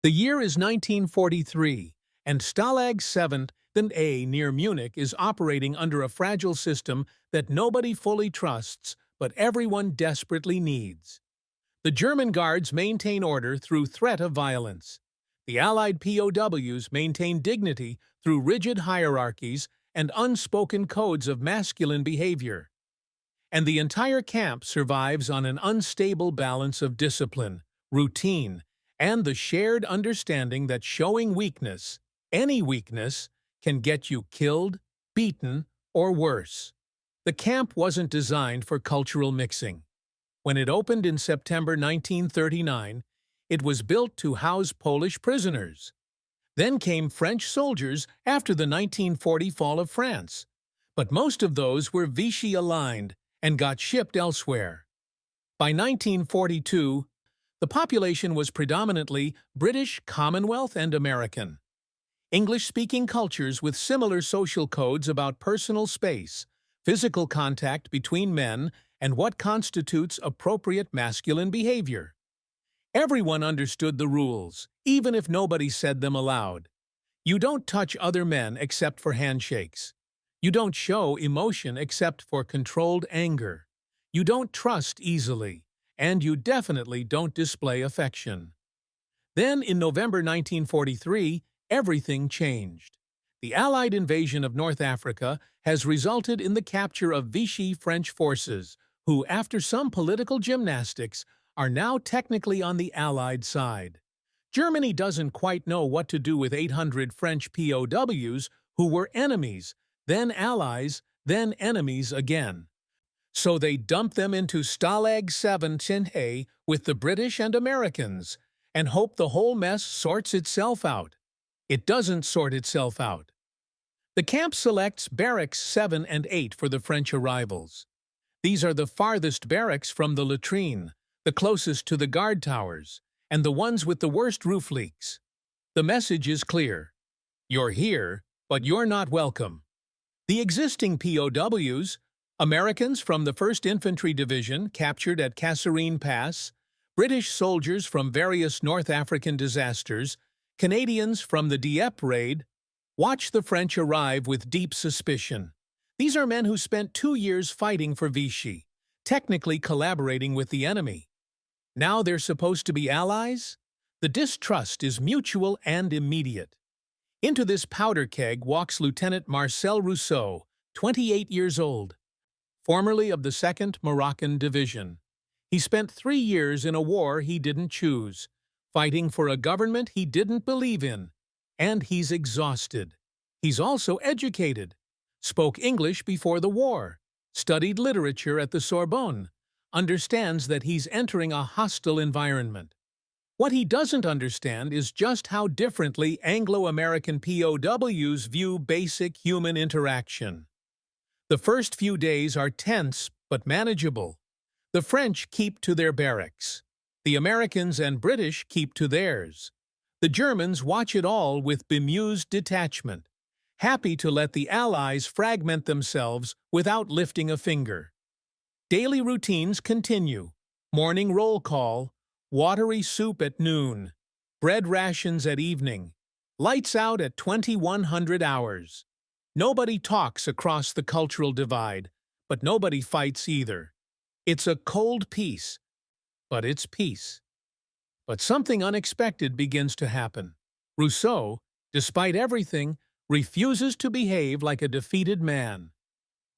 The year is 1943, and Stalag VII-A near Munich is operating under a fragile system that nobody fully trusts, but everyone desperately needs. The German guards maintain order through threat of violence. The Allied POWs maintain dignity through rigid hierarchies and unspoken codes of masculine behavior. And the entire camp survives on an unstable balance of discipline, routine, and the shared understanding that showing weakness, any weakness, can get you killed, beaten, or worse. The camp wasn't designed for cultural mixing. When it opened in September 1939, it was built to house Polish prisoners. Then came French soldiers after the 1940 fall of France, but most of those were Vichy-aligned and got shipped elsewhere. By 1942, the population was predominantly British, Commonwealth, and American. English-speaking cultures with similar social codes about personal space, physical contact between men, and what constitutes appropriate masculine behavior. Everyone understood the rules, even if nobody said them aloud. You don't touch other men except for handshakes. You don't show emotion except for controlled anger. You don't trust easily, and you definitely don't display affection. Then, in November 1943, everything changed. The Allied invasion of North Africa has resulted in the capture of Vichy French forces, who, after some political gymnastics, are now technically on the Allied side. Germany doesn't quite know what to do with 800 French POWs who were enemies, then allies, then enemies again. So they dump them into Stalag VII-A with the British and Americans and hope the whole mess sorts itself out. It doesn't sort itself out. The camp selects barracks 7 and 8 for the French arrivals. These are the farthest barracks from the latrine, the closest to the guard towers, and the ones with the worst roof leaks. The message is clear. You're here, but you're not welcome. The existing POWs, Americans from the 1st Infantry Division captured at Kasserine Pass, British soldiers from various North African disasters, Canadians from the Dieppe raid, watch the French arrive with deep suspicion. These are men who spent 2 years fighting for Vichy, technically collaborating with the enemy. Now they're supposed to be allies? The distrust is mutual and immediate. Into this powder keg walks Lieutenant Marcel Rousseau, 28 years old, formerly of the 2nd Moroccan Division. He spent 3 years in a war he didn't choose, fighting for a government he didn't believe in, and he's exhausted. He's also educated, spoke English before the war, studied literature at the Sorbonne, understands that he's entering a hostile environment. What he doesn't understand is just how differently Anglo-American POWs view basic human interaction. The first few days are tense but manageable. The French keep to their barracks. The Americans and British keep to theirs. The Germans watch it all with bemused detachment, happy to let the Allies fragment themselves without lifting a finger. Daily routines continue. Morning roll call, watery soup at noon, bread rations at evening, lights out at 2100 hours. Nobody talks across the cultural divide, but nobody fights either. It's a cold peace, but it's peace. But something unexpected begins to happen. Rousseau, despite everything, refuses to behave like a defeated man.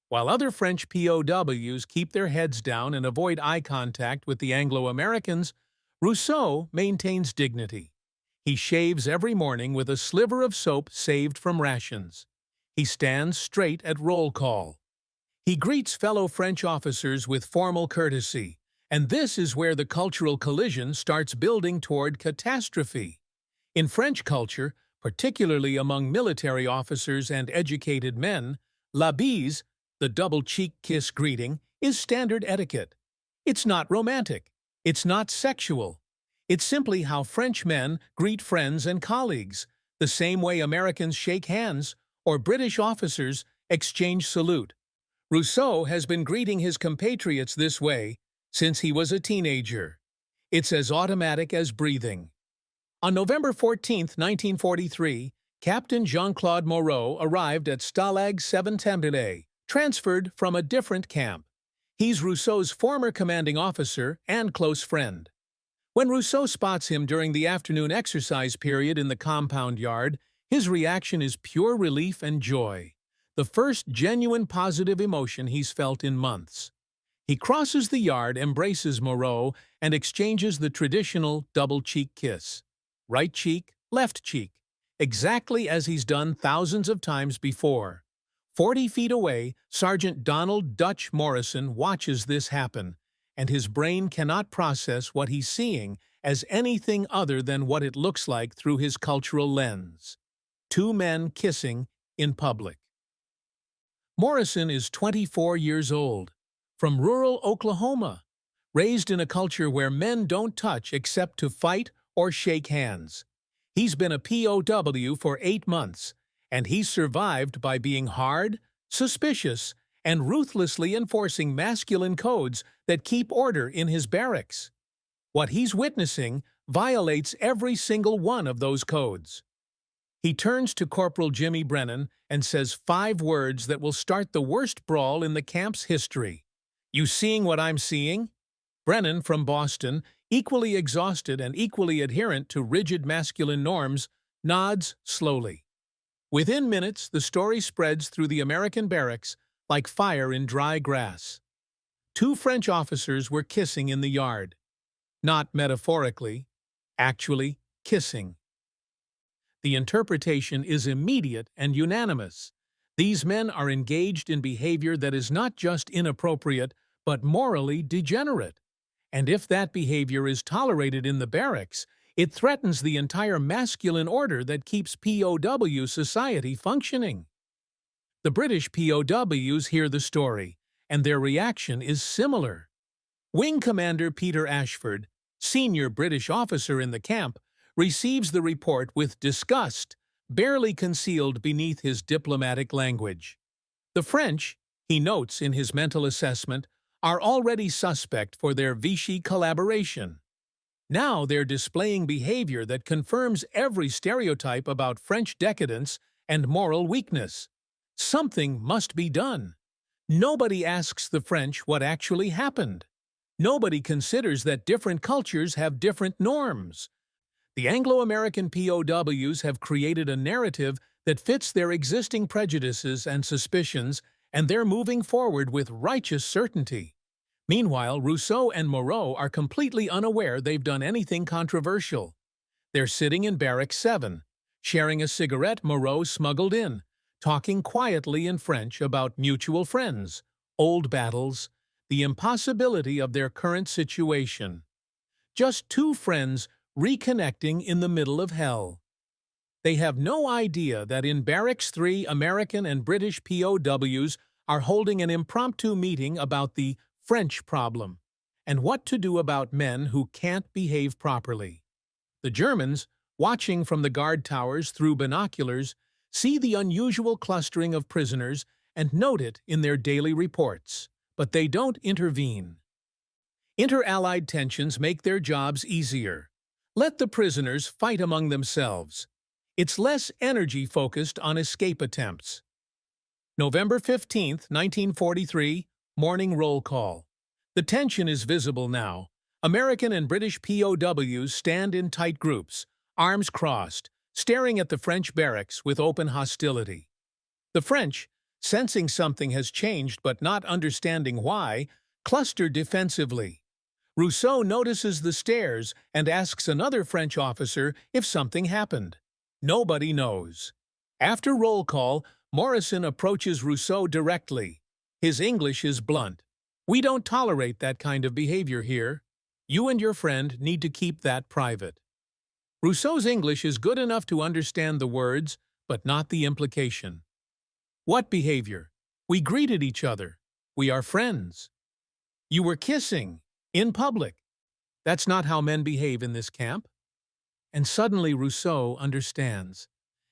While other French POWs keep their heads down and avoid eye contact with the Anglo-Americans, Rousseau maintains dignity. He shaves every morning with a sliver of soap saved from rations. He stands straight at roll call. He greets fellow French officers with formal courtesy, and this is where the cultural collision starts building toward catastrophe. In French culture, particularly among military officers and educated men, la bise, the double-cheek kiss greeting, is standard etiquette. It's not romantic. It's not sexual. It's simply how French men greet friends and colleagues, the same way Americans shake hands or British officers exchange salute. Rousseau has been greeting his compatriots this way since he was a teenager. It's as automatic as breathing. On November 14, 1943, Captain Jean-Claude Moreau arrived at Stalag VII-A, transferred from a different camp. He's Rousseau's former commanding officer and close friend. When Rousseau spots him during the afternoon exercise period in the compound yard, his reaction is pure relief and joy, the first genuine positive emotion he's felt in months. He crosses the yard, embraces Moreau, and exchanges the traditional double-cheek kiss. Right cheek, left cheek, exactly as he's done thousands of times before. 40 feet away, Sergeant Donald "Dutch" Morrison watches this happen, and his brain cannot process what he's seeing as anything other than what it looks like through his cultural lens. Two men kissing in public. Morrison is 24 years old, from rural Oklahoma, raised in a culture where men don't touch except to fight or shake hands. He's been a POW for 8 months, and he's survived by being hard, suspicious, and ruthlessly enforcing masculine codes that keep order in his barracks. What he's witnessing violates every single one of those codes. He turns to Corporal Jimmy Brennan and says 5 words that will start the worst brawl in the camp's history. "You seeing what I'm seeing?" Brennan, from Boston, equally exhausted and equally adherent to rigid masculine norms, nods slowly. Within minutes, the story spreads through the American barracks like fire in dry grass. 2 French officers were kissing in the yard. Not metaphorically, actually kissing. The interpretation is immediate and unanimous. These men are engaged in behavior that is not just inappropriate, but morally degenerate. And if that behavior is tolerated in the barracks, it threatens the entire masculine order that keeps POW society functioning. The British POWs hear the story, and their reaction is similar. Wing Commander Peter Ashford, senior British officer in the camp, receives the report with disgust, barely concealed beneath his diplomatic language. The French, he notes in his mental assessment, are already suspect for their Vichy collaboration. Now they're displaying behavior that confirms every stereotype about French decadence and moral weakness. Something must be done. Nobody asks the French what actually happened. Nobody considers that different cultures have different norms. The Anglo-American POWs have created a narrative that fits their existing prejudices and suspicions, and they're moving forward with righteous certainty. Meanwhile, Rousseau and Moreau are completely unaware they've done anything controversial. They're sitting in Barrack 7, sharing a cigarette Moreau smuggled in, talking quietly in French about mutual friends, old battles, the impossibility of their current situation. Just 2 friends reconnecting in the middle of hell. They have no idea that in Barracks 3, American and British POWs are holding an impromptu meeting about the French problem and what to do about men who can't behave properly. The Germans, watching from the guard towers through binoculars, see the unusual clustering of prisoners and note it in their daily reports, but they don't intervene. Inter-Allied tensions make their jobs easier. Let the prisoners fight among themselves. It's less energy-focused on escape attempts. November 15, 1943, morning roll call. The tension is visible now. American and British POWs stand in tight groups, arms crossed, staring at the French barracks with open hostility. The French, sensing something has changed but not understanding why, cluster defensively. Rousseau notices the stares and asks another French officer if something happened. Nobody knows. After roll call, Morrison approaches Rousseau directly. His English is blunt. "We don't tolerate that kind of behavior here. You and your friend need to keep that private." Rousseau's English is good enough to understand the words, but not the implication. "What behavior? We greeted each other. We are friends." "You were kissing. In public. That's not how men behave in this camp." And suddenly Rousseau understands,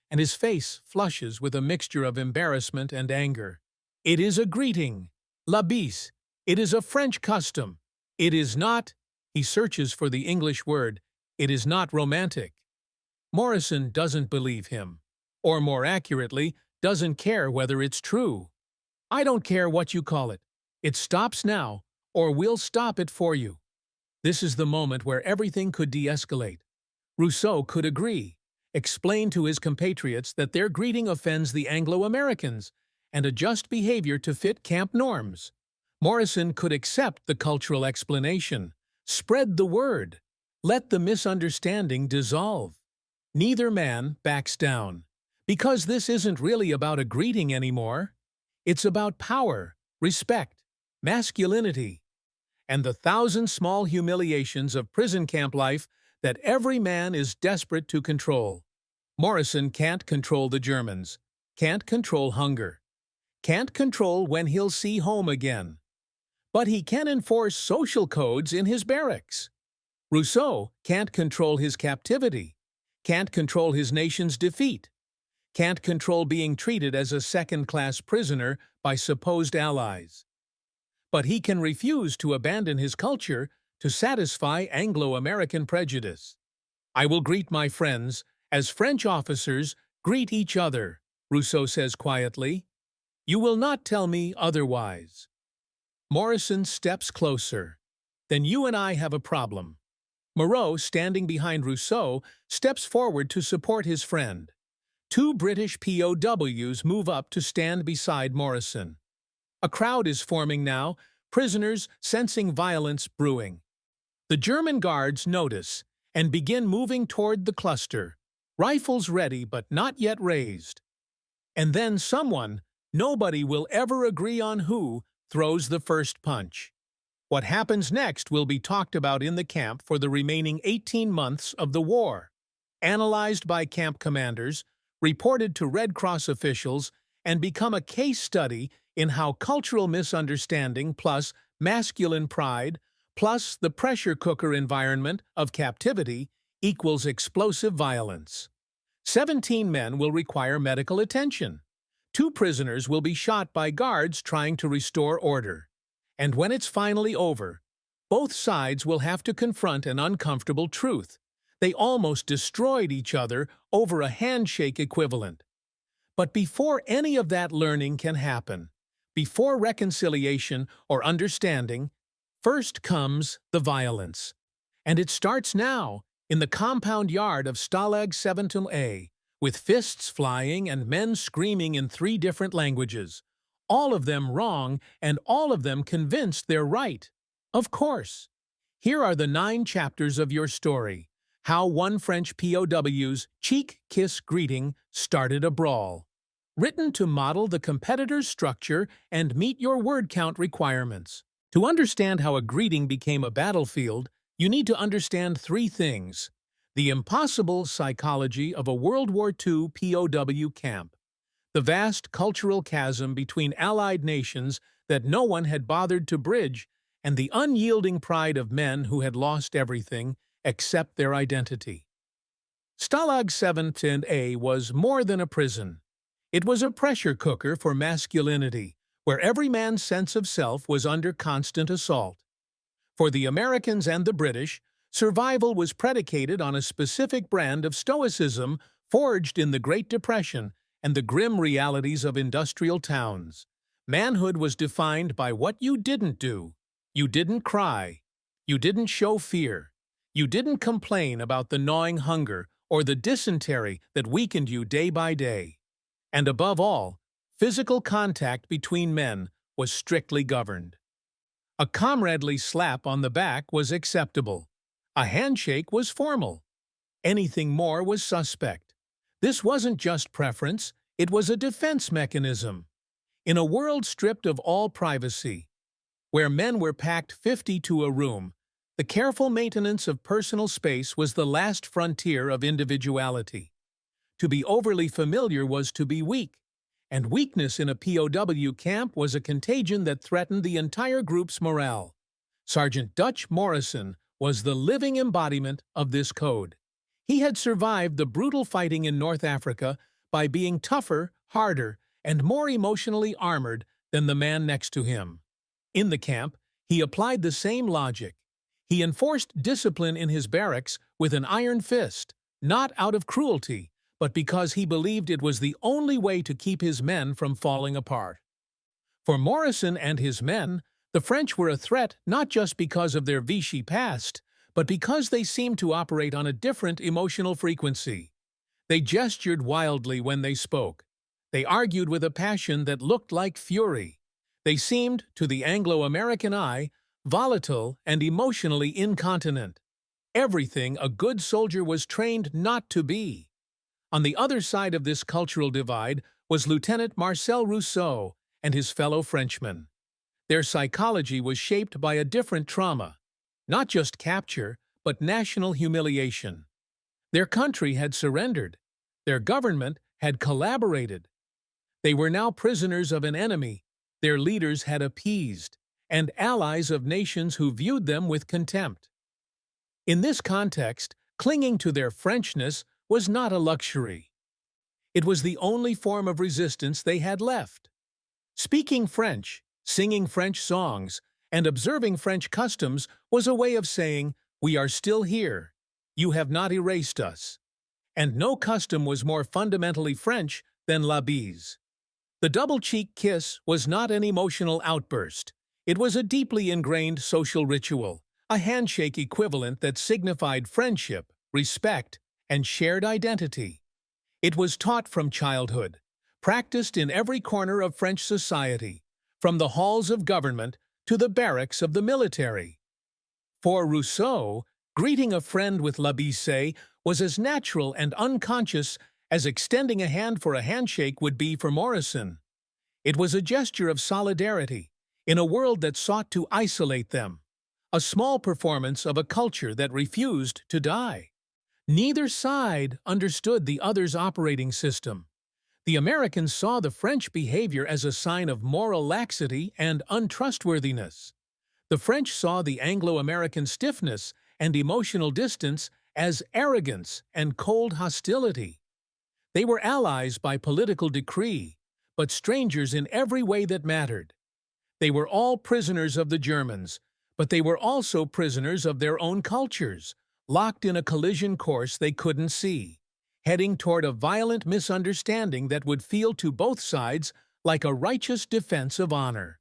and his face flushes with a mixture of embarrassment and anger. It is a greeting. La bise. It is a French custom. It is not, he searches for the English word, it is not romantic. Morrison doesn't believe him. Or more accurately, doesn't care whether it's true. I don't care what you call it. It stops now, or we'll stop it for you. This is the moment where everything could de-escalate. Rousseau could agree, explain to his compatriots that their greeting offends the Anglo-Americans, and adjust behavior to fit camp norms. Morrison could accept the cultural explanation, spread the word, let the misunderstanding dissolve. Neither man backs down, because this isn't really about a greeting anymore. It's about power, respect, masculinity, and the thousand small humiliations of prison camp life that every man is desperate to control. Morrison can't control the Germans, can't control hunger, can't control when he'll see home again. But he can enforce social codes in his barracks. Rousseau can't control his captivity, can't control his nation's defeat, can't control being treated as a second-class prisoner by supposed allies. But he can refuse to abandon his culture to satisfy Anglo-American prejudice. I will greet my friends as French officers greet each other, Rousseau says quietly. You will not tell me otherwise. Morrison steps closer. Then you and I have a problem. Moreau, standing behind Rousseau, steps forward to support his friend. Two British POWs move up to stand beside Morrison. A crowd is forming now, prisoners sensing violence brewing. The German guards notice and begin moving toward the cluster, rifles ready but not yet raised. And then someone, nobody will ever agree on who, throws the first punch. What happens next will be talked about in the camp for the remaining 18 months of the war, analyzed by camp commanders, reported to Red Cross officials, and become a case study in how cultural misunderstanding plus masculine pride plus the pressure cooker environment of captivity equals explosive violence. 17 men will require medical attention. 2 prisoners will be shot by guards trying to restore order. And when it's finally over, both sides will have to confront an uncomfortable truth. They almost destroyed each other over a handshake equivalent. But before any of that learning can happen, before reconciliation or understanding, first comes the violence. And it starts now, in the compound yard of Stalag VII-A, with fists flying and men screaming in 3 different languages, all of them wrong and all of them convinced they're right. Of course. Here are the 9 chapters of your story, how one French POW's cheek-kiss greeting started a brawl. Written to model the competitor's structure and meet your word count requirements. To understand how a greeting became a battlefield, you need to understand 3 things. The impossible psychology of a World War II POW camp, the vast cultural chasm between allied nations that no one had bothered to bridge, and the unyielding pride of men who had lost everything except their identity. Stalag VII-A was more than a prison. It was a pressure cooker for masculinity, where every man's sense of self was under constant assault. For the Americans and the British, survival was predicated on a specific brand of stoicism forged in the Great Depression and the grim realities of industrial towns. Manhood was defined by what you didn't do. You didn't cry. You didn't show fear. You didn't complain about the gnawing hunger or the dysentery that weakened you day by day. And above all, physical contact between men was strictly governed. A comradely slap on the back was acceptable. A handshake was formal. Anything more was suspect. This wasn't just preference, it was a defense mechanism. In a world stripped of all privacy, where men were packed 50 to a room, the careful maintenance of personal space was the last frontier of individuality. To be overly familiar was to be weak, and weakness in a POW camp was a contagion that threatened the entire group's morale. Sergeant Dutch Morrison was the living embodiment of this code. He had survived the brutal fighting in North Africa by being tougher, harder, and more emotionally armored than the man next to him. In the camp, he applied the same logic. He enforced discipline in his barracks with an iron fist, not out of cruelty, but because he believed it was the only way to keep his men from falling apart. For Morrison and his men, the French were a threat not just because of their Vichy past, but because they seemed to operate on a different emotional frequency. They gestured wildly when they spoke. They argued with a passion that looked like fury. They seemed, to the Anglo-American eye, volatile and emotionally incontinent. Everything a good soldier was trained not to be. On the other side of this cultural divide was Lieutenant Marcel Rousseau and his fellow Frenchmen. Their psychology was shaped by a different trauma, not just capture, but national humiliation. Their country had surrendered. Their government had collaborated. They were now prisoners of an enemy their leaders had appeased, and allies of nations who viewed them with contempt. In this context, clinging to their Frenchness was not a luxury. It was the only form of resistance they had left. Speaking French, singing French songs, and observing French customs was a way of saying, "We are still here. You have not erased us." And no custom was more fundamentally French than la bise. The double-cheek kiss was not an emotional outburst. It was a deeply ingrained social ritual, a handshake equivalent that signified friendship, respect, and shared identity. It was taught from childhood, practiced in every corner of French society, from the halls of government to the barracks of the military. For Rousseau, greeting a friend with la bise was as natural and unconscious as extending a hand for a handshake would be for Morrison. It was a gesture of solidarity in a world that sought to isolate them, a small performance of a culture that refused to die. Neither side understood the other's operating system. The Americans saw the French behavior as a sign of moral laxity and untrustworthiness. The French saw the Anglo-American stiffness and emotional distance as arrogance and cold hostility. They were allies by political decree, but strangers in every way that mattered. They were all prisoners of the Germans, but they were also prisoners of their own cultures, locked in a collision course they couldn't see, heading toward a violent misunderstanding that would feel to both sides like a righteous defense of honor.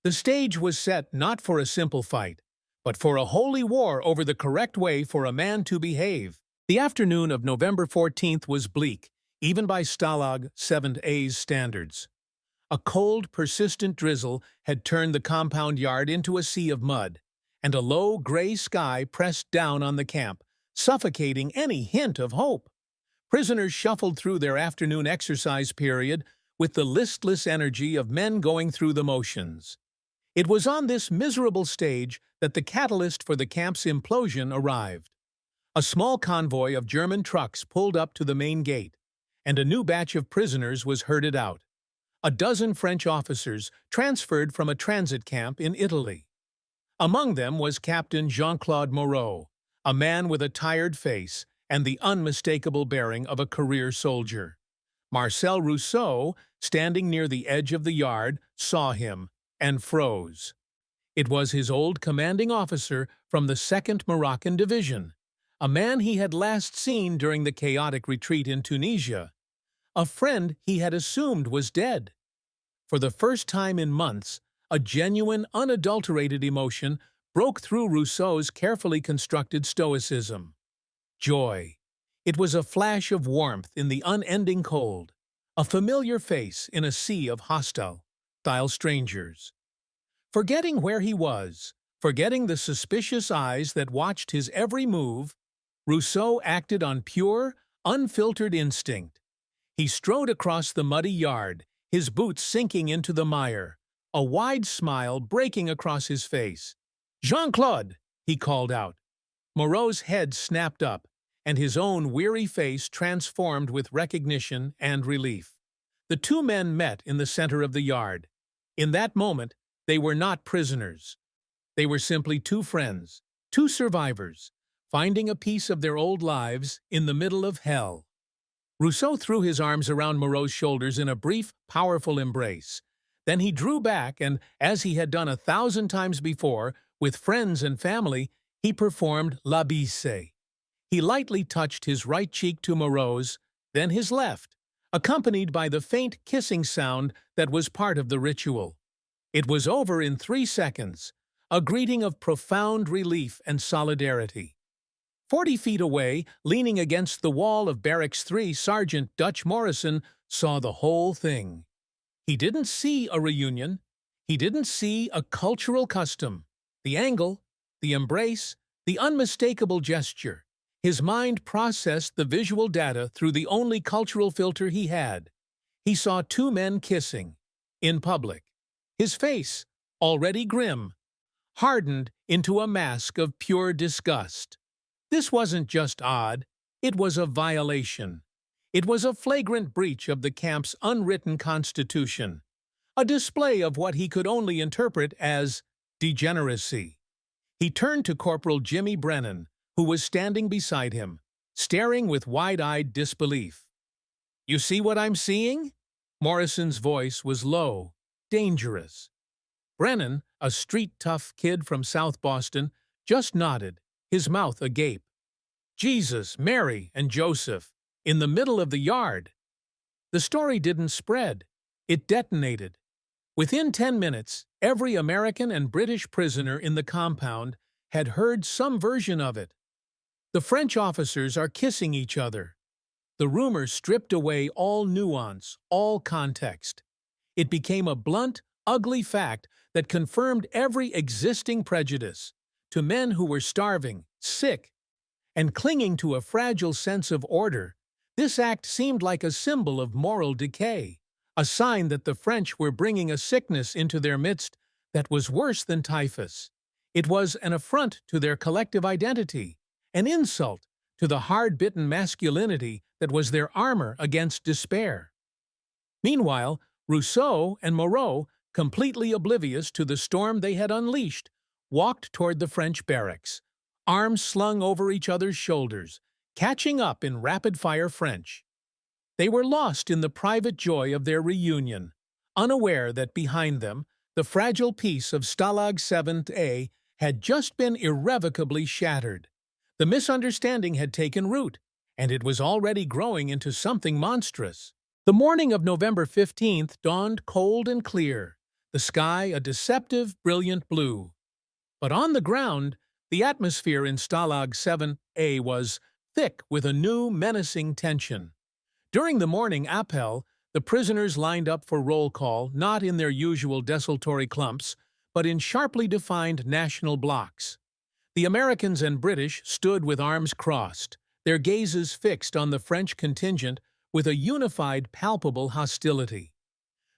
The stage was set not for a simple fight, but for a holy war over the correct way for a man to behave. The afternoon of November 14th was bleak, even by Stalag VII-A's standards. A cold, persistent drizzle had turned the compound yard into a sea of mud, and a low, gray sky pressed down on the camp, suffocating any hint of hope. Prisoners shuffled through their afternoon exercise period with the listless energy of men going through the motions. It was on this miserable stage that the catalyst for the camp's implosion arrived. A small convoy of German trucks pulled up to the main gate, and a new batch of prisoners was herded out. A dozen French officers transferred from a transit camp in Italy. Among them was Captain Jean-Claude Moreau, a man with a tired face and the unmistakable bearing of a career soldier. Marcel Rousseau, standing near the edge of the yard, saw him and froze. It was his old commanding officer from the 2nd Moroccan Division, a man he had last seen during the chaotic retreat in Tunisia, a friend he had assumed was dead. For the first time in months, a genuine, unadulterated emotion broke through Rousseau's carefully constructed stoicism. Joy. It was a flash of warmth in the unending cold, a familiar face in a sea of hostile strangers. Forgetting where he was, forgetting the suspicious eyes that watched his every move, Rousseau acted on pure, unfiltered instinct. He strode across the muddy yard, his boots sinking into the mire, a wide smile breaking across his face. "Jean-Claude!" he called out. Moreau's head snapped up, and his own weary face transformed with recognition and relief. The two men met in the center of the yard. In that moment, they were not prisoners. They were simply two friends, two survivors, finding a piece of their old lives in the middle of hell. Rousseau threw his arms around Moreau's shoulders in a brief, powerful embrace. Then he drew back and, as he had done 1,000 times before, with friends and family, he performed la bise. He lightly touched his right cheek to Moreau's, then his left, accompanied by the faint kissing sound that was part of the ritual. It was over in 3 seconds, a greeting of profound relief and solidarity. 40 feet away, leaning against the wall of Barracks 3, Sergeant Dutch Morrison saw the whole thing. He didn't see a reunion. He didn't see a cultural custom. The angle, the embrace, the unmistakable gesture. His mind processed the visual data through the only cultural filter he had. He saw two men kissing, in public. His face, already grim, hardened into a mask of pure disgust. This wasn't just odd, it was a violation. It was a flagrant breach of the camp's unwritten constitution, a display of what he could only interpret as degeneracy. He turned to Corporal Jimmy Brennan, who was standing beside him, staring with wide-eyed disbelief. "You see what I'm seeing?" Morrison's voice was low, dangerous. Brennan, a street-tough kid from South Boston, just nodded, his mouth agape. Jesus, Mary, and Joseph, in the middle of the yard. The story didn't spread. It detonated. Within 10 minutes, every American and British prisoner in the compound had heard some version of it. The French officers are kissing each other. The rumor stripped away all nuance, all context. It became a blunt, ugly fact that confirmed every existing prejudice. To men who were starving, sick, and clinging to a fragile sense of order, this act seemed like a symbol of moral decay, a sign that the French were bringing a sickness into their midst that was worse than typhus. It was an affront to their collective identity, an insult to the hard-bitten masculinity that was their armor against despair. Meanwhile, Rousseau and Moreau, completely oblivious to the storm they had unleashed, walked toward the French barracks, arms slung over each other's shoulders, catching up in rapid-fire French. They were lost in the private joy of their reunion, unaware that behind them, the fragile peace of Stalag VII-A had just been irrevocably shattered. The misunderstanding had taken root, and it was already growing into something monstrous. The morning of November 15th dawned cold and clear, the sky a deceptive, brilliant blue. But on the ground, the atmosphere in Stalag VII-A was thick with a new, menacing tension. During the morning appel, the prisoners lined up for roll call not in their usual desultory clumps, but in sharply defined national blocks. The Americans and British stood with arms crossed, their gazes fixed on the French contingent with a unified, palpable hostility.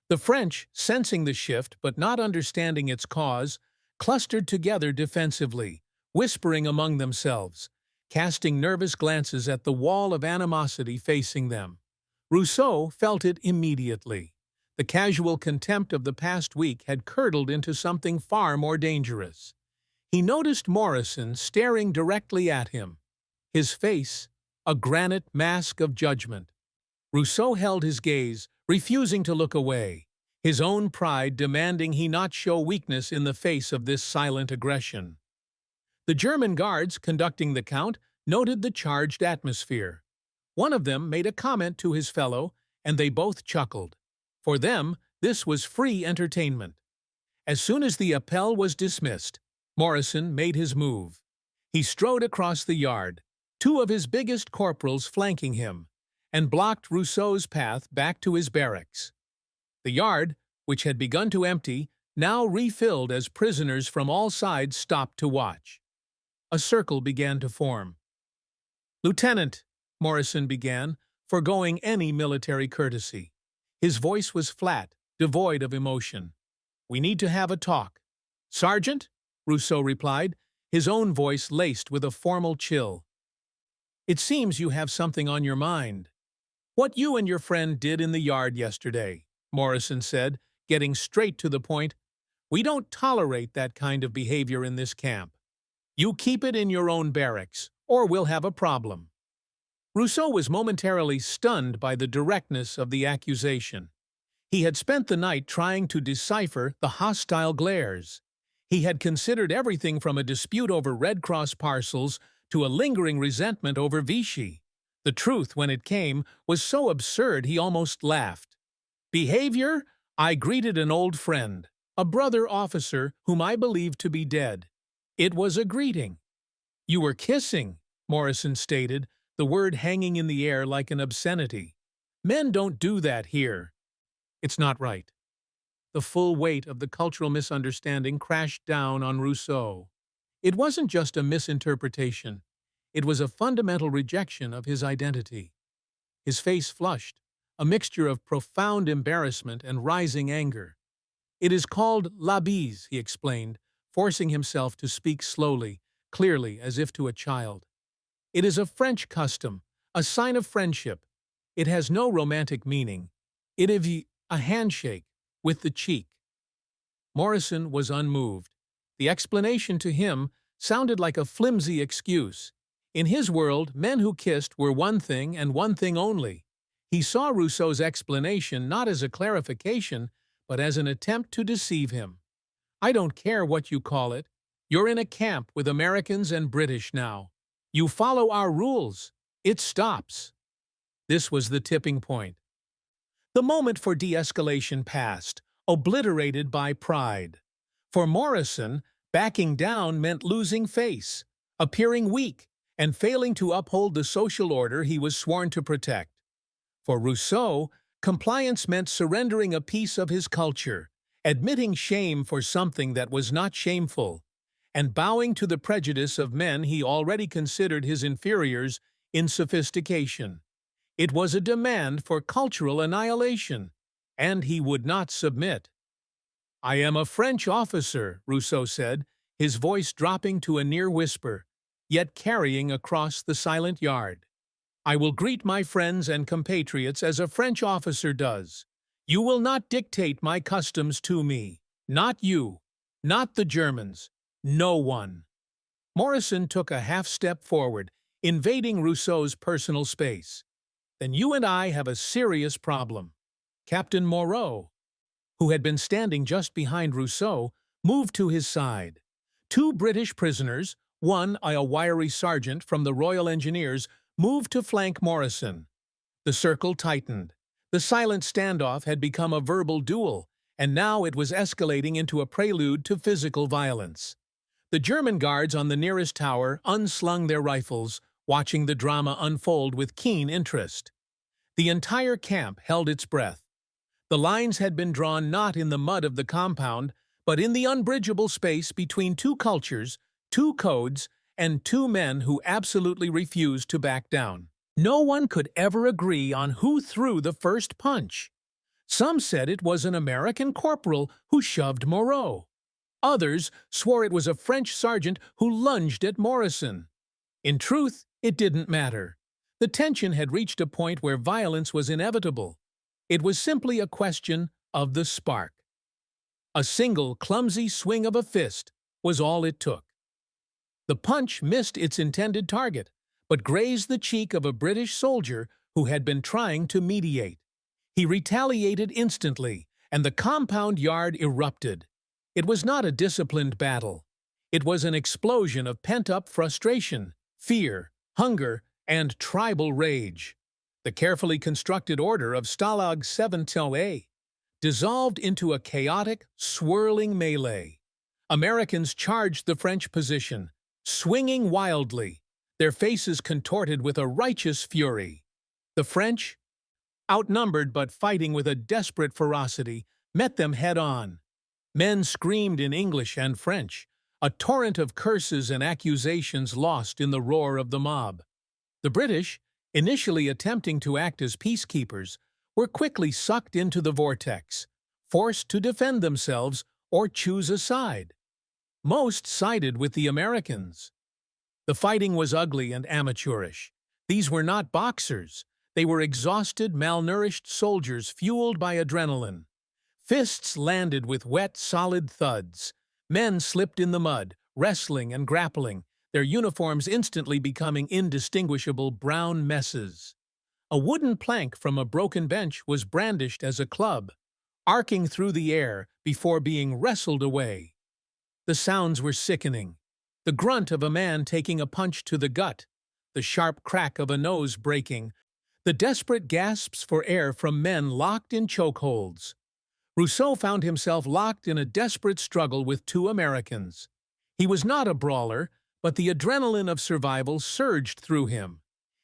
The French, sensing the shift but not understanding its cause, clustered together defensively, whispering among themselves, casting nervous glances at the wall of animosity facing them. Rousseau felt it immediately. The casual contempt of the past week had curdled into something far more dangerous. He noticed Morrison staring directly at him, his face a granite mask of judgment. Rousseau held his gaze, refusing to look away, his own pride demanding he not show weakness in the face of this silent aggression. The German guards conducting the count noted the charged atmosphere. One of them made a comment to his fellow, and they both chuckled. For them, this was free entertainment. As soon as the appel was dismissed, Morrison made his move. He strode across the yard, two of his biggest corporals flanking him, and blocked Rousseau's path back to his barracks. The yard, which had begun to empty, now refilled as prisoners from all sides stopped to watch. A circle began to form. "Lieutenant," Morrison began, foregoing any military courtesy. His voice was flat, devoid of emotion. "We need to have a talk." "Sergeant," Rousseau replied, his own voice laced with a formal chill. "It seems you have something on your mind." "What you and your friend did in the yard yesterday," Morrison said, getting straight to the point. "We don't tolerate that kind of behavior in this camp. You keep it in your own barracks, or we'll have a problem." Rousseau was momentarily stunned by the directness of the accusation. He had spent the night trying to decipher the hostile glares. He had considered everything from a dispute over Red Cross parcels to a lingering resentment over Vichy. The truth, when it came, was so absurd he almost laughed. Behavior? I greeted an old friend, a brother officer whom I believed to be dead. It was a greeting. You were kissing, Morrison stated, the word hanging in the air like an obscenity. Men don't do that here. It's not right. The full weight of the cultural misunderstanding crashed down on Rousseau. It wasn't just a misinterpretation. It was a fundamental rejection of his identity. His face flushed, a mixture of profound embarrassment and rising anger. It is called la bise, he explained, forcing himself to speak slowly, clearly, as if to a child. It is a French custom, a sign of friendship. It has no romantic meaning. It is a handshake with the cheek. Morrison was unmoved. The explanation to him sounded like a flimsy excuse. In his world, men who kissed were one thing and one thing only. He saw Rousseau's explanation not as a clarification, but as an attempt to deceive him. I don't care what you call it. You're in a camp with Americans and British now. You follow our rules. It stops. This was the tipping point. The moment for de-escalation passed, obliterated by pride. For Morrison, backing down meant losing face, appearing weak, and failing to uphold the social order he was sworn to protect. For Rousseau, compliance meant surrendering a piece of his culture, admitting shame for something that was not shameful, and bowing to the prejudice of men he already considered his inferiors in sophistication. It was a demand for cultural annihilation, and he would not submit. I am a French officer, Rousseau said, his voice dropping to a near whisper, yet carrying across the silent yard. I will greet my friends and compatriots as a French officer does. You will not dictate my customs to me. Not you. Not the Germans. No one. Morrison took a half-step forward, invading Rousseau's personal space. Then you and I have a serious problem. Captain Moreau, who had been standing just behind Rousseau, moved to his side. Two British prisoners, one a wiry sergeant from the Royal Engineers, moved to flank Morrison. The circle tightened. The silent standoff had become a verbal duel, and now it was escalating into a prelude to physical violence. The German guards on the nearest tower unslung their rifles, watching the drama unfold with keen interest. The entire camp held its breath. The lines had been drawn not in the mud of the compound, but in the unbridgeable space between two cultures, two codes, and two men who absolutely refused to back down. No one could ever agree on who threw the first punch. Some said it was an American corporal who shoved Moreau. Others swore it was a French sergeant who lunged at Morrison. In truth, it didn't matter. The tension had reached a point where violence was inevitable. It was simply a question of the spark. A single clumsy swing of a fist was all it took. The punch missed its intended target, but grazed the cheek of a British soldier who had been trying to mediate. He retaliated instantly, and the compound yard erupted. It was not a disciplined battle. It was an explosion of pent-up frustration, fear, hunger, and tribal rage. The carefully constructed order of Stalag VII-A dissolved into a chaotic, swirling melee. Americans charged the French position, swinging wildly, their faces contorted with a righteous fury. The French, outnumbered but fighting with a desperate ferocity, met them head-on. Men screamed in English and French, a torrent of curses and accusations lost in the roar of the mob. The British, initially attempting to act as peacekeepers, were quickly sucked into the vortex, forced to defend themselves or choose a side. Most sided with the Americans. The fighting was ugly and amateurish. These were not boxers. They were exhausted, malnourished soldiers fueled by adrenaline. Fists landed with wet, solid thuds. Men slipped in the mud, wrestling and grappling, their uniforms instantly becoming indistinguishable brown messes. A wooden plank from a broken bench was brandished as a club, arcing through the air before being wrestled away. The sounds were sickening. the grunt of a man taking a punch to the gut, the sharp crack of a nose breaking, the desperate gasps for air from men locked in chokeholds. Rousseau found himself locked in a desperate struggle with two Americans. He was not a brawler, but the adrenaline of survival surged through him.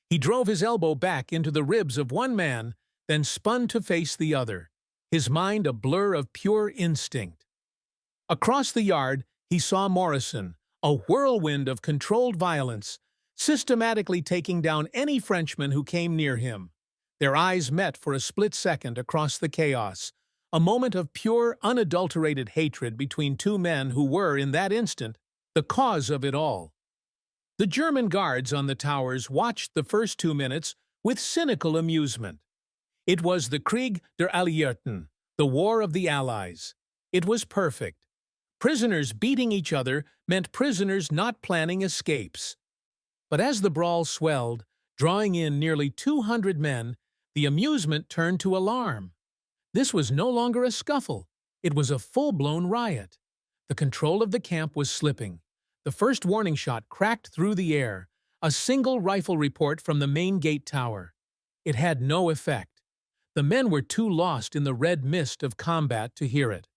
He drove his elbow back into the ribs of one man, then spun to face the other, his mind a blur of pure instinct. Across the yard, he saw Morrison, a whirlwind of controlled violence, systematically taking down any Frenchman who came near him. Their eyes met for a split second across the chaos, a moment of pure, unadulterated hatred between two men who were, in that instant, the cause of it all. The German guards on the towers watched the first 2 minutes with cynical amusement. It was the Krieg der Alliierten, the War of the Allies. It was perfect. Prisoners beating each other meant prisoners not planning escapes. But as the brawl swelled, drawing in nearly 200 men, the amusement turned to alarm. This was no longer a scuffle. It was a full-blown riot. The control of the camp was slipping. The first warning shot cracked through the air, a single rifle report from the main gate tower. It had no effect. The men were too lost in the red mist of combat to hear it.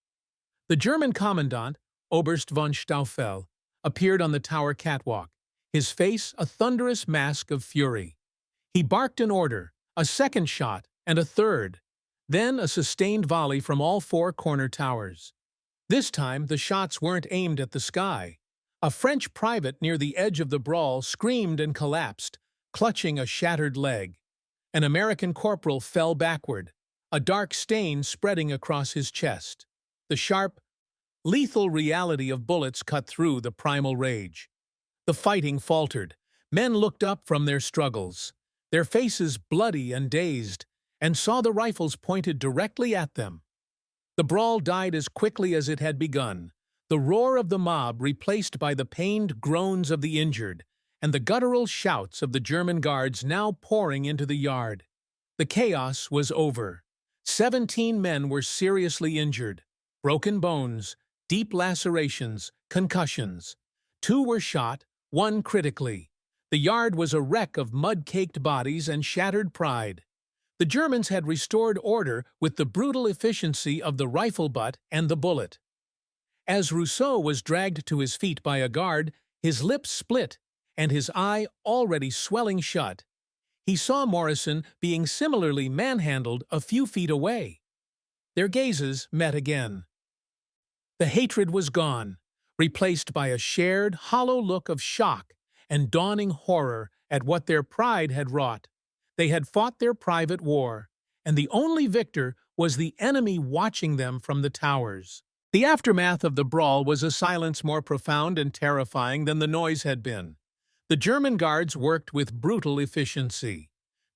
The German commandant, Oberst von Staufel, appeared on the tower catwalk, his face a thunderous mask of fury. He barked an order, a second shot, and a third. Then a sustained volley from all 4 corner towers. This time the shots weren't aimed at the sky. A French private near the edge of the brawl screamed and collapsed, clutching a shattered leg. An American corporal fell backward, a dark stain spreading across his chest. The sharp, lethal reality of bullets cut through the primal rage. The fighting faltered. Men looked up from their struggles, their faces bloody and dazed, and saw the rifles pointed directly at them. The brawl died as quickly as it had begun, the roar of the mob replaced by the pained groans of the injured, and the guttural shouts of the German guards now pouring into the yard. The chaos was over. 17 men were seriously injured, broken bones, deep lacerations, concussions. 2 were shot, 1 critically. The yard was a wreck of mud-caked bodies and shattered pride. The Germans had restored order with the brutal efficiency of the rifle butt and the bullet. As Rousseau was dragged to his feet by a guard, his lips split, and his eye already swelling shut, he saw Morrison being similarly manhandled a few feet away. Their gazes met again. The hatred was gone, replaced by a shared, hollow look of shock and dawning horror at what their pride had wrought. They had fought their private war, and the only victor was the enemy watching them from the towers. The aftermath of the brawl was a silence more profound and terrifying than the noise had been. The German guards worked with brutal efficiency,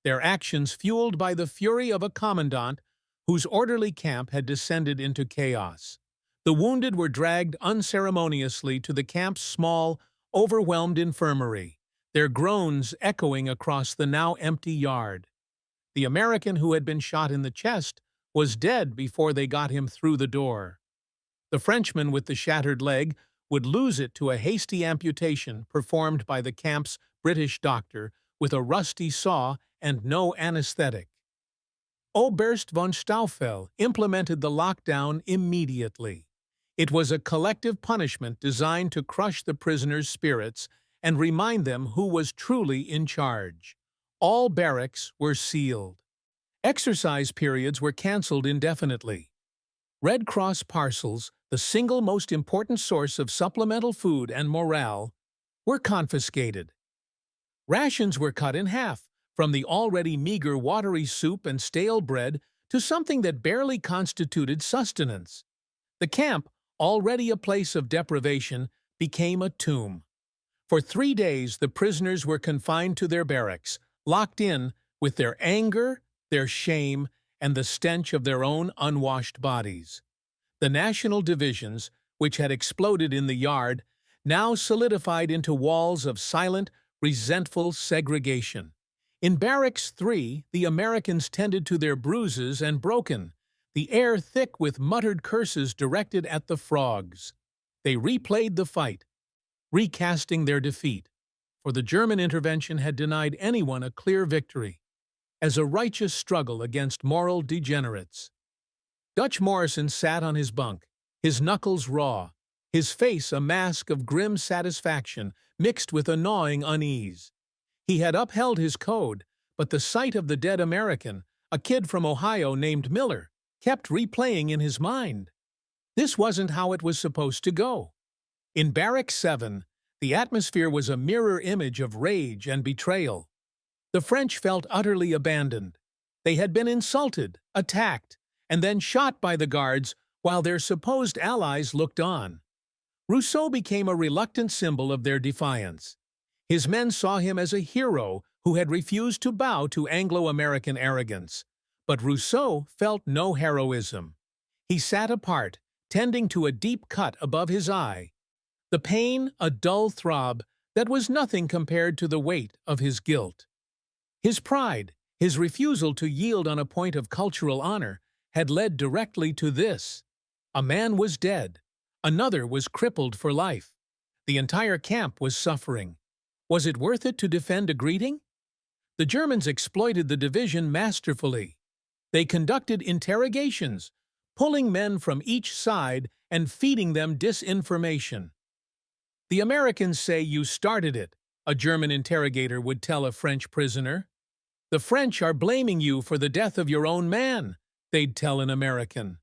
their actions fueled by the fury of a commandant whose orderly camp had descended into chaos. The wounded were dragged unceremoniously to the camp's small, overwhelmed infirmary, their groans echoing across the now empty yard. The American who had been shot in the chest was dead before they got him through the door. The Frenchman with the shattered leg would lose it to a hasty amputation performed by the camp's British doctor with a rusty saw and no anesthetic. Oberst von Staufel implemented the lockdown immediately. It was a collective punishment designed to crush the prisoners' spirits and remind them who was truly in charge. All barracks were sealed. Exercise periods were cancelled indefinitely. Red Cross parcels, the single most important source of supplemental food and morale, were confiscated. Rations were cut in half, from the already meager watery soup and stale bread to something that barely constituted sustenance. The camp, already a place of deprivation, became a tomb. For 3 days the prisoners were confined to their barracks, locked in with their anger, their shame, and the stench of their own unwashed bodies. The national divisions, which had exploded in the yard, now solidified into walls of silent, resentful segregation. In Barracks 3, the Americans tended to their bruises and broken, the air thick with muttered curses directed at the frogs. They replayed the fight, recasting their defeat, for the German intervention had denied anyone a clear victory, as a righteous struggle against moral degenerates. Dutch Morrison sat on his bunk, his knuckles raw, his face a mask of grim satisfaction mixed with a gnawing unease. He had upheld his code, but the sight of the dead American, a kid from Ohio named Miller, kept replaying in his mind. This wasn't how it was supposed to go. In Barracks 7, the atmosphere was a mirror image of rage and betrayal. The French felt utterly abandoned. They had been insulted, attacked, and then shot by the guards while their supposed allies looked on. Rousseau became a reluctant symbol of their defiance. His men saw him as a hero who had refused to bow to Anglo-American arrogance. But Rousseau felt no heroism. He sat apart, tending to a deep cut above his eye. The pain, a dull throb, that was nothing compared to the weight of his guilt. His pride, his refusal to yield on a point of cultural honor, had led directly to this. A man was dead. Another was crippled for life. The entire camp was suffering. Was it worth it to defend a greeting? The Germans exploited the division masterfully. They conducted interrogations, pulling men from each side and feeding them disinformation. "The Americans say you started it," a German interrogator would tell a French prisoner. "The French are blaming you for the death of your own man," they'd tell an American.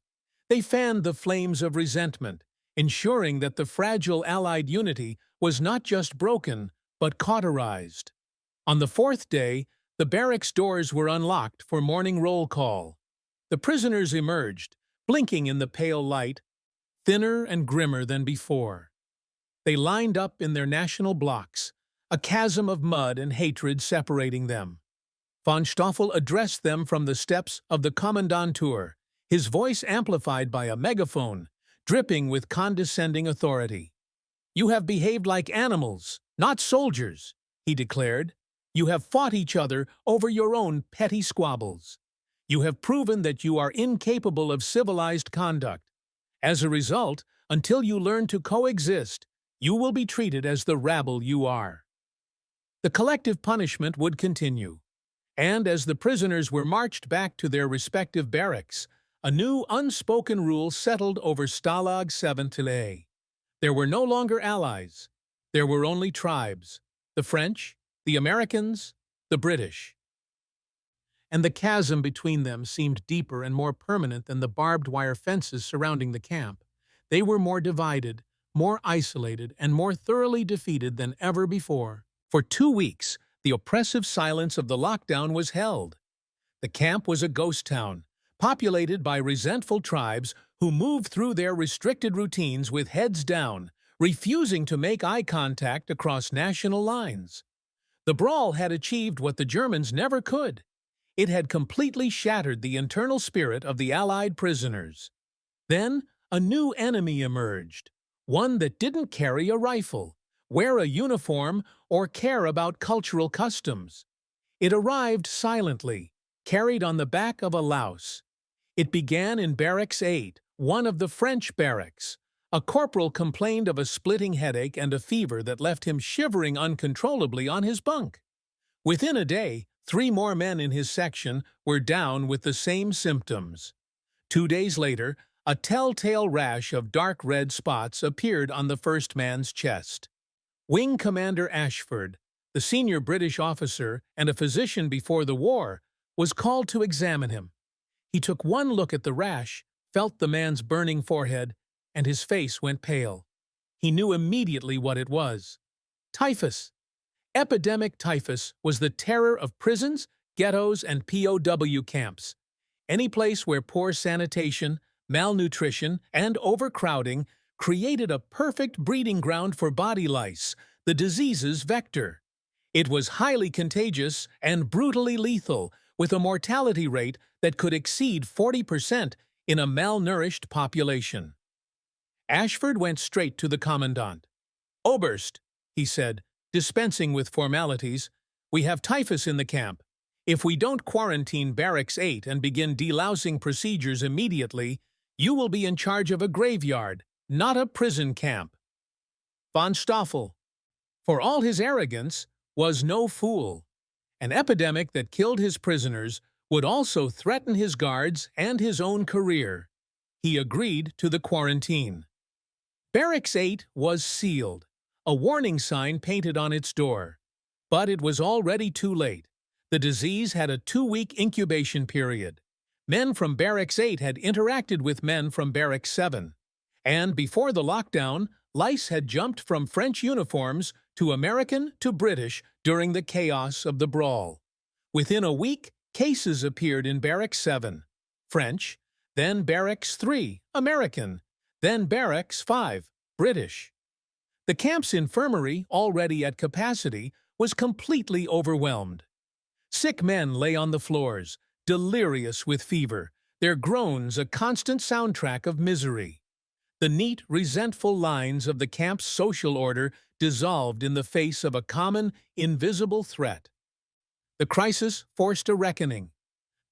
They fanned the flames of resentment, ensuring that the fragile Allied unity was not just broken, but cauterized. On the fourth day, the barracks doors were unlocked for morning roll call. The prisoners emerged, blinking in the pale light, thinner and grimmer than before. They lined up in their national blocks, a chasm of mud and hatred separating them. Von Stoffel addressed them from the steps of the Kommandantur, his voice amplified by a megaphone, dripping with condescending authority. "You have behaved like animals, not soldiers," he declared. "You have fought each other over your own petty squabbles. You have proven that you are incapable of civilized conduct. As a result, until you learn to coexist, you will be treated as the rabble you are." The collective punishment would continue. And as the prisoners were marched back to their respective barracks, a new unspoken rule settled over Stalag VII-A. There were no longer allies. There were only tribes: the French, the Americans, the British. And the chasm between them seemed deeper and more permanent than the barbed wire fences surrounding the camp. They were more divided, more isolated, and more thoroughly defeated than ever before. For 2 weeks, the oppressive silence of the lockdown was held. The camp was a ghost town, populated by resentful tribes who moved through their restricted routines with heads down, refusing to make eye contact across national lines. The Brawl had achieved what the Germans never could. It had completely shattered the internal spirit of the Allied prisoners. Then, a new enemy emerged, one that didn't carry a rifle, wear a uniform, or care about cultural customs. It arrived silently, carried on the back of a louse. It began in Barracks 8, one of the French barracks. A corporal complained of a splitting headache and a fever that left him shivering uncontrollably on his bunk. Within a day, 3 more men in his section were down with the same symptoms. 2 days later, a telltale rash of dark red spots appeared on the first man's chest. Wing Commander Ashford, the senior British officer and a physician before the war, was called to examine him. He took one look at the rash, felt the man's burning forehead, and his face went pale. He knew immediately what it was. Typhus. Epidemic typhus was the terror of prisons, ghettos, and POW camps. Any place where poor sanitation, malnutrition, and overcrowding created a perfect breeding ground for body lice, the disease's vector. It was highly contagious and brutally lethal, with a mortality rate that could exceed 40% in a malnourished population. Ashford went straight to the commandant. "Oberst," he said, dispensing with formalities, "we have typhus in the camp. If we don't quarantine Barracks 8 and begin delousing procedures immediately, you will be in charge of a graveyard, not a prison camp." "Von Stoffel," for all his arrogance, was no fool. An epidemic that killed his prisoners would also threaten his guards and his own career. He agreed to the quarantine. Barracks 8 was sealed, a warning sign painted on its door. But it was already too late. The disease had a 2-week incubation period. Men from Barracks 8 had interacted with men from Barracks 7. And before the lockdown, lice had jumped from French uniforms to American to British during the chaos of the Brawl. Within a week, cases appeared in Barracks 7, French, then Barracks 3, American, then Barracks 5, British. The camp's infirmary, already at capacity, was completely overwhelmed. Sick men lay on the floors, delirious with fever, their groans a constant soundtrack of misery. The neat, resentful lines of the camp's social order dissolved in the face of a common, invisible threat. The crisis forced a reckoning.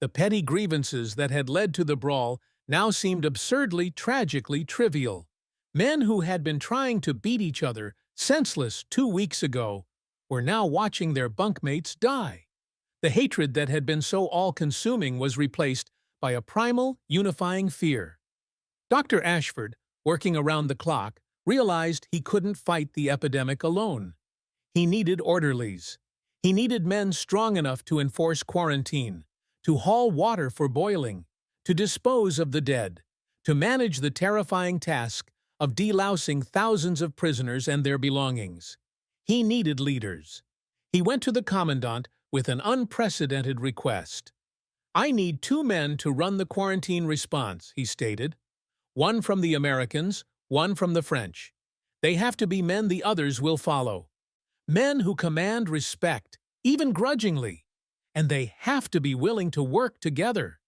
The petty grievances that had led to the brawl now seemed absurdly, tragically trivial. Men who had been trying to beat each other, senseless 2 weeks ago, were now watching their bunkmates die. The hatred that had been so all-consuming was replaced by a primal, unifying fear. Dr. Ashford, working around the clock, realized he couldn't fight the epidemic alone. He needed orderlies. He needed men strong enough to enforce quarantine, to haul water for boiling, to dispose of the dead, to manage the terrifying task of delousing thousands of prisoners and their belongings. He needed leaders. He went to the commandant with an unprecedented request. "I need 2 men to run the quarantine response," he stated. "One from the Americans, one from the French. They have to be men the others will follow. Men who command respect, even grudgingly. And they have to be willing to work together."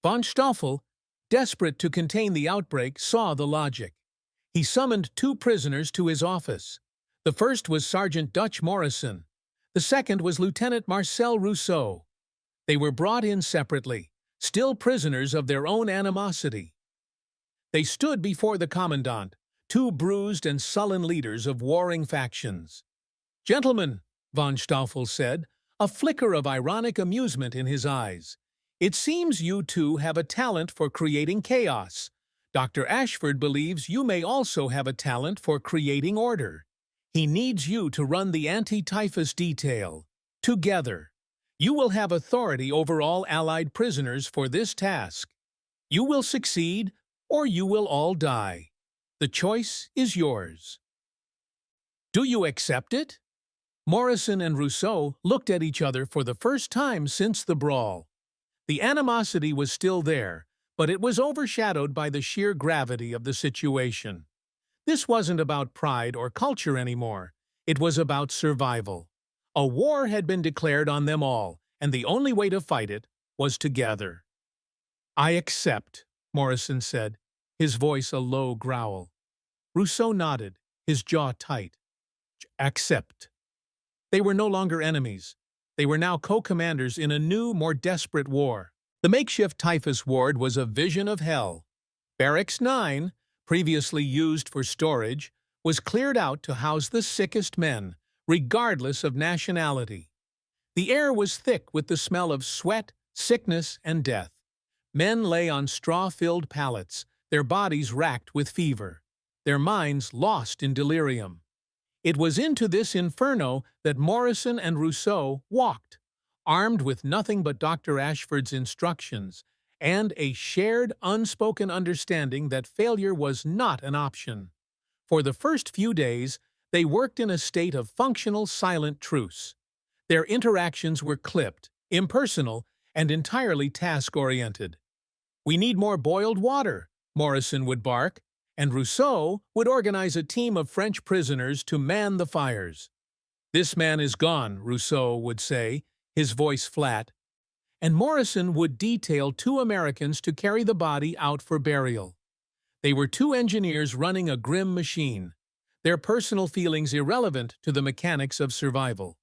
Von Stoffel, desperate to contain the outbreak, saw the logic. He summoned 2 prisoners to his office. The first was Sergeant Dutch Morrison. The second was Lieutenant Marcel Rousseau. They were brought in separately, still prisoners of their own animosity. They stood before the commandant, 2 bruised and sullen leaders of warring factions. "Gentlemen," von Stoffel said, a flicker of ironic amusement in his eyes, "it seems you 2 have a talent for creating chaos. Dr. Ashford believes you may also have a talent for creating order. He needs you to run the anti-typhus detail. Together, you will have authority over all Allied prisoners for this task. You will succeed, or you will all die. The choice is yours." "Do you accept it?" Morrison and Rousseau looked at each other for the first time since the brawl. The animosity was still there, but it was overshadowed by the sheer gravity of the situation. This wasn't about pride or culture anymore. It was about survival. A war had been declared on them all, and the only way to fight it was together. "I accept," Morrison said, his voice a low growl. Rousseau nodded, his jaw tight. "Accept." They were no longer enemies. They were now co-commanders in a new, more desperate war. The makeshift typhus ward was a vision of hell. Barracks 9, previously used for storage, was cleared out to house the sickest men, regardless of nationality. The air was thick with the smell of sweat, sickness, and death. Men lay on straw-filled pallets, their bodies racked with fever, their minds lost in delirium. It was into this inferno that Morrison and Rousseau walked, armed with nothing but Dr. Ashford's instructions and a shared, unspoken understanding that failure was not an option. For the first few days, they worked in a state of functional silent truce. Their interactions were clipped, impersonal, and entirely task-oriented. "We need more boiled water," Morrison would bark, and Rousseau would organize a team of French prisoners to man the fires. "This man is gone," Rousseau would say, his voice flat, and Morrison would detail 2 Americans to carry the body out for burial. They were 2 engineers running a grim machine, their personal feelings irrelevant to the mechanics of survival.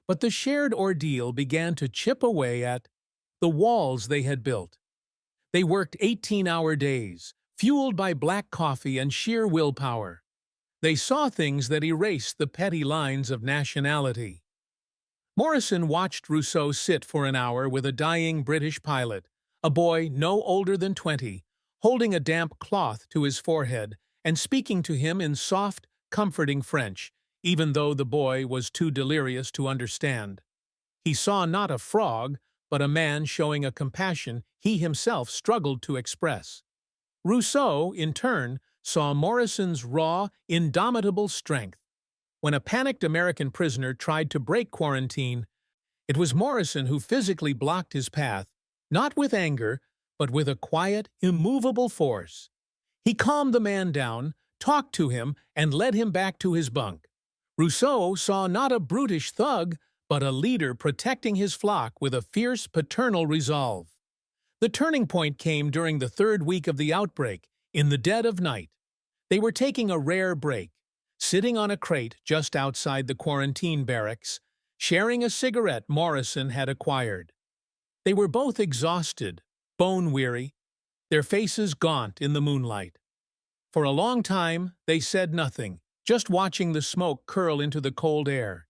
But the shared ordeal began to chip away at the walls they had built. They worked 18-hour days, fueled by black coffee and sheer willpower. They saw things that erased the petty lines of nationality. Morrison watched Rousseau sit for an hour with a dying British pilot, a boy no older than 20, holding a damp cloth to his forehead and speaking to him in soft, comforting French, even though the boy was too delirious to understand. He saw not a frog, but a man showing a compassion he himself struggled to express. Rousseau, in turn, saw Morrison's raw, indomitable strength. When a panicked American prisoner tried to break quarantine, it was Morrison who physically blocked his path, not with anger, but with a quiet, immovable force. He calmed the man down, talked to him, and led him back to his bunk. Rousseau saw not a brutish thug, but a leader protecting his flock with a fierce paternal resolve. The turning point came during the third week of the outbreak, in the dead of night. They were taking a rare break, sitting on a crate just outside the quarantine barracks, sharing a cigarette Morrison had acquired. They were both exhausted, bone-weary, their faces gaunt in the moonlight. For a long time, they said nothing, just watching the smoke curl into the cold air.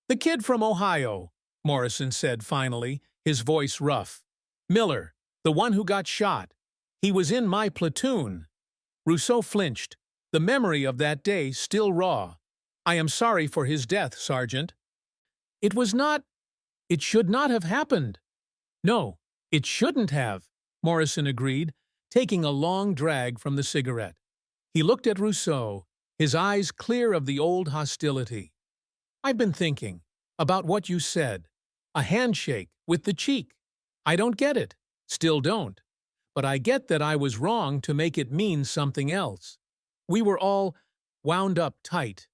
"The kid from Ohio," Morrison said finally, his voice rough. "Miller, the one who got shot. He was in my platoon." Rousseau flinched, the memory of that day still raw. "I am sorry for his death, Sergeant." It should not have happened." "No, it shouldn't have," Morrison agreed, taking a long drag from the cigarette. He looked at Rousseau, his eyes clear of the old hostility. "I've been thinking about what you said. A handshake with the cheek. I don't get it, still don't. But I get that I was wrong to make it mean something else. We were all wound up tight."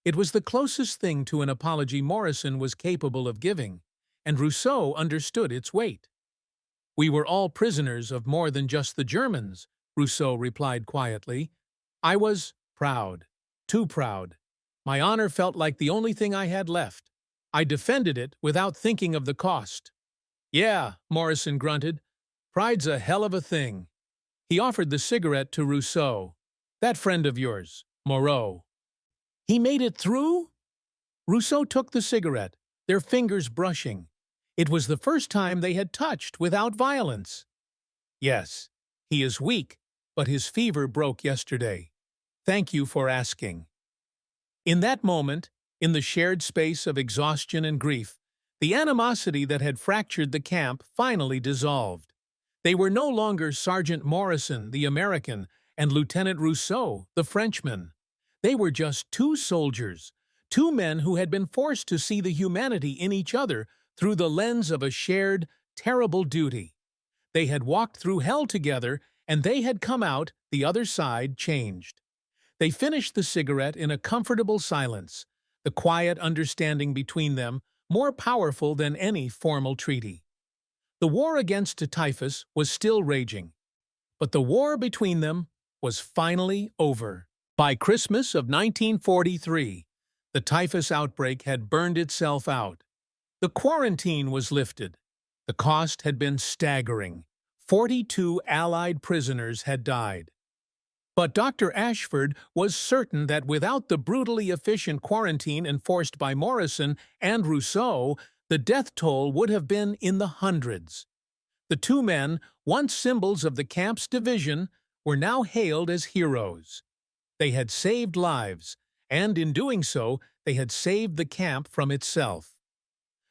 It was the closest thing to an apology Morrison was capable of giving, and Rousseau understood its weight. "We were all prisoners of more than just the Germans," Rousseau replied quietly. "I was proud, too proud. My honor felt like the only thing I had left. I defended it without thinking of the cost." "Yeah," Morrison grunted. "Pride's a hell of a thing." He offered the cigarette to Rousseau. "That friend of yours, Moreau." "He made it through?" Rousseau took the cigarette, their fingers brushing. It was the first time they had touched without violence. "Yes, he is weak, but his fever broke yesterday. Thank you for asking." In that moment, in the shared space of exhaustion and grief, the animosity that had fractured the camp finally dissolved. They were no longer Sergeant Morrison, the American, and Lieutenant Rousseau, the Frenchman. They were just two soldiers, two men who had been forced to see the humanity in each other through the lens of a shared, terrible duty. They had walked through hell together, and they had come out, the other side, changed. They finished the cigarette in a comfortable silence, the quiet understanding between them more powerful than any formal treaty. The war against typhus was still raging, but the war between them was finally over. By Christmas of 1943, the typhus outbreak had burned itself out. The quarantine was lifted. The cost had been staggering. 42 Allied prisoners had died. But Dr. Ashford was certain that without the brutally efficient quarantine enforced by Morrison and Rousseau, the death toll would have been in the hundreds. The two men, once symbols of the camp's division, were now hailed as heroes. They had saved lives, and in doing so, they had saved the camp from itself.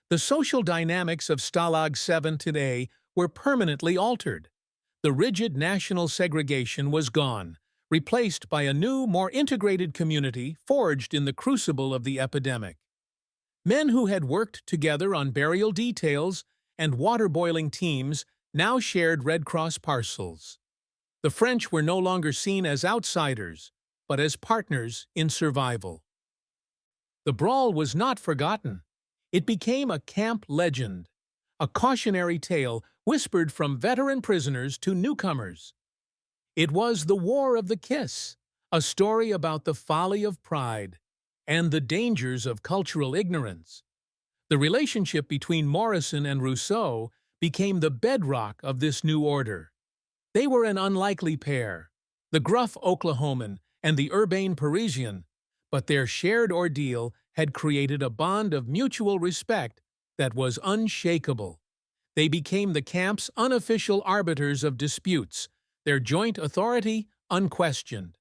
The social dynamics of Stalag VII-A were permanently altered. The rigid national segregation was gone, replaced by a new, more integrated community forged in the crucible of the epidemic. Men who had worked together on burial details and water-boiling teams now shared Red Cross parcels. The French were no longer seen as outsiders, but as partners in survival. The Brawl was not forgotten. It became a camp legend, a cautionary tale whispered from veteran prisoners to newcomers. It was the War of the Kiss, a story about the folly of pride and the dangers of cultural ignorance. The relationship between Morrison and Rousseau became the bedrock of this new order. They were an unlikely pair, the gruff Oklahoman and the urbane Parisian, but their shared ordeal had created a bond of mutual respect that was unshakable. They became the camp's unofficial arbiters of disputes, their joint authority unquestioned.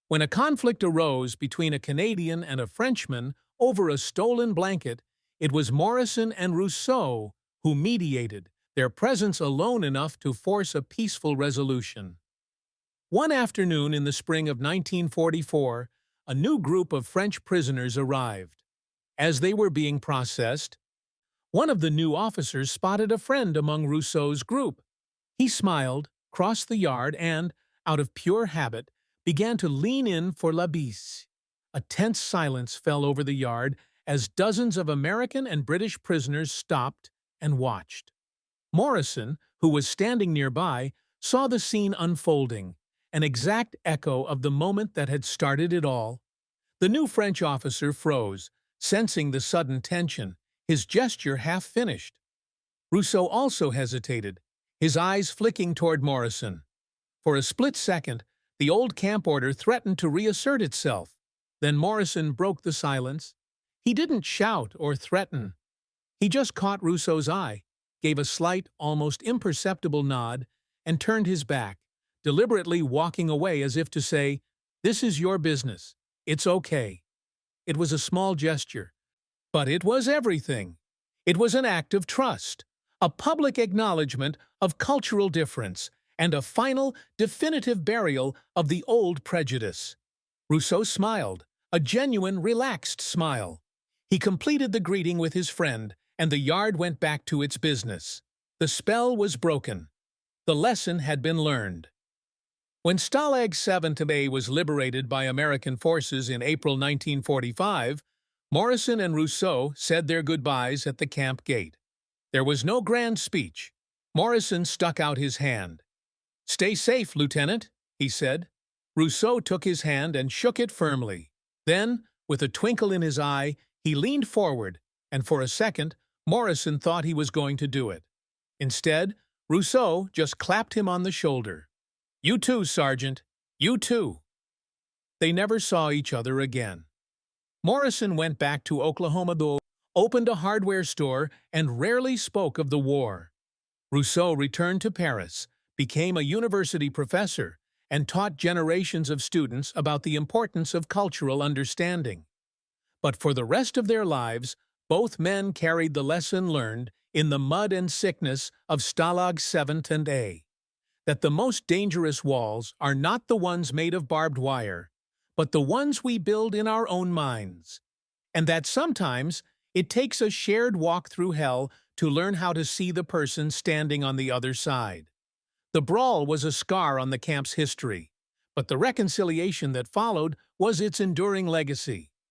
When a conflict arose between a Canadian and a Frenchman over a stolen blanket, it was Morrison and Rousseau who mediated, their presence alone enough to force a peaceful resolution. One afternoon in the spring of 1944, a new group of French prisoners arrived. As they were being processed, one of the new officers spotted a friend among Rousseau's group. He smiled, crossed the yard, and, out of pure habit, began to lean in for la bise. A tense silence fell over the yard as dozens of American and British prisoners stopped and watched. Morrison, who was standing nearby, saw the scene unfolding, an exact echo of the moment that had started it all. The new French officer froze, sensing the sudden tension, his gesture half-finished. Rousseau also hesitated, his eyes flicking toward Morrison. For a split second, the old camp order threatened to reassert itself. Then Morrison broke the silence. He didn't shout or threaten. He just caught Rousseau's eye, gave a slight, almost imperceptible nod, and turned his back, deliberately walking away as if to say, "This is your business. It's okay." It was a small gesture, but it was everything. It was an act of trust, a public acknowledgement of cultural difference, and a final, definitive burial of the old prejudice. Rousseau smiled, a genuine, relaxed smile. He completed the greeting with his friend, and the yard went back to its business. The spell was broken. The lesson had been learned. When Stalag VII-A was liberated by American forces in April 1945, Morrison and Rousseau said their goodbyes at the camp gate. There was no grand speech. Morrison stuck out his hand. "Stay safe, Lieutenant," he said. Rousseau took his hand and shook it firmly. Then, with a twinkle in his eye, he leaned forward, and for a second, Morrison thought he was going to do it. Instead, Rousseau just clapped him on the shoulder. "You too, Sergeant. You too." They never saw each other again. Morrison went back to Oklahoma, though, opened a hardware store, and rarely spoke of the war. Rousseau returned to Paris, became a university professor, and taught generations of students about the importance of cultural understanding. But for the rest of their lives, both men carried the lesson learned in the mud and sickness of Stalag VII-A, that the most dangerous walls are not the ones made of barbed wire, but the ones we build in our own minds, and that sometimes it takes a shared walk through hell to learn how to see the person standing on the other side. The Brawl was a scar on the camp's history, but the reconciliation that followed was its enduring legacy.